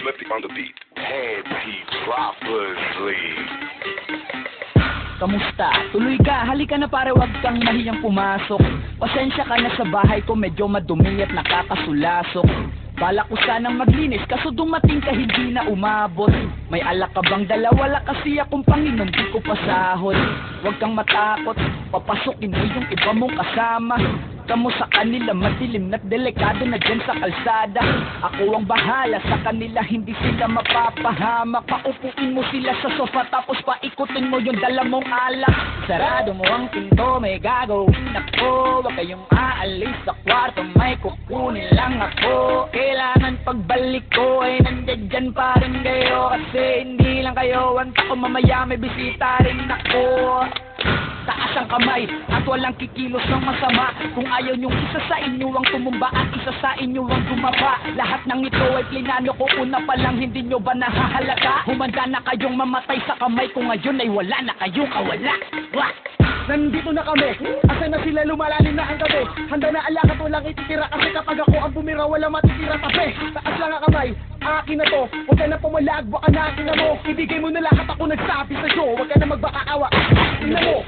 Slippy on the beat. Head deep, properly. Kamusta? Tuloy ka, halika na pare, wag kang mahiyang pumasok. Pasensya ka na sa bahay ko, medyo madumi at nakakasulasok. Balak ko sanang maglinis, kaso dumating ka hindi na umabot. May alak ka bang dala? Wala kasi akong Panginoon, di ko pasahod. Huwag kang matakot, papasukin mo yung iba mong kasama. Kamo sa kanila, madilim at delikado na dyan sa kalsada. Ako ang bahala sa kanila, hindi sila mapapahamak. Paupuin mo sila sa sofa, tapos paikutin mo yung dala mong alak. Sarado mo ang pinto, may gagawin ako. Huwag kayong aalis sa kwarto, may kukunin lang ako. Kailangan pagbalik ko ay nandiyan dyan pa rin kayo. Kasi hindi lang kayo, anta ko mamaya may bisita rin ako. Taas ang kamay at walang kikilos ng masama. Kung ayaw niyong isa sa inyo ang tumumba at isa sa inyo ang bumaba. Lahat ng ito ay plinano ko una pa lang, hindi nyo ba nahahalata? Humanda na kayong mamatay sa kamay ko ngayon ay wala na kayong kawala. Wah! Nandito na kami, asa na sila, lumalalim na ang gabi. Handa na alakat, walang ititira. Kasi kapag ako ang bumira, wala matitira tabi. Taas lang ang kamay, akin na to. Huwag ka na pumalag, baka natin na mo. Ibigay mo na lahat, ako nagsabi sa'yo. Huwag ka na magbakaawa, tingnan mo.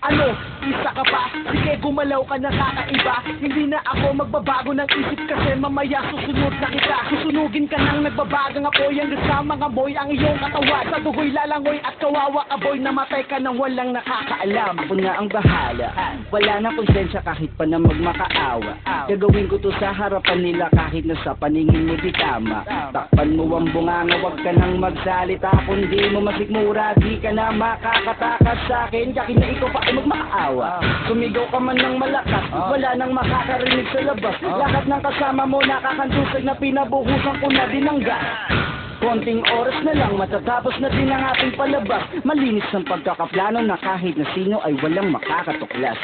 Ano, isa ka pa? Sige, gumalaw ka na kakaiba. Hindi na ako magbabago ng isip kasi mamaya susunod na kita. Susunugin ka nang nagbabagang apoy hanggang sa mga boy ang iyong katawan. Sa dugoy lalangoy at kawawa ka boy, namatay ka nang walang nakakaalam. Ako na ang bahala, wala na konsensya kahit pa na magmakaawa. Gagawin ko to sa harapan nila kahit na sa paningin mo di tama. Takpan mo ang bunganga, wag ka nang magsalita. Kundi mo masikmura, di ka na makakatakas sa akin. Yakin na ikaw pa ay magmakaawa. Sumigaw ka man ng malakas, wala nang makakarinig sa labas. Lahat ng kasama mo nakakantusay na pinabuhusan ko na dinangga. Konting oras na lang, matatapos na din ang ating palabas. Malinis ang pagkakaplano na kahit na sino ay walang makakatuklas.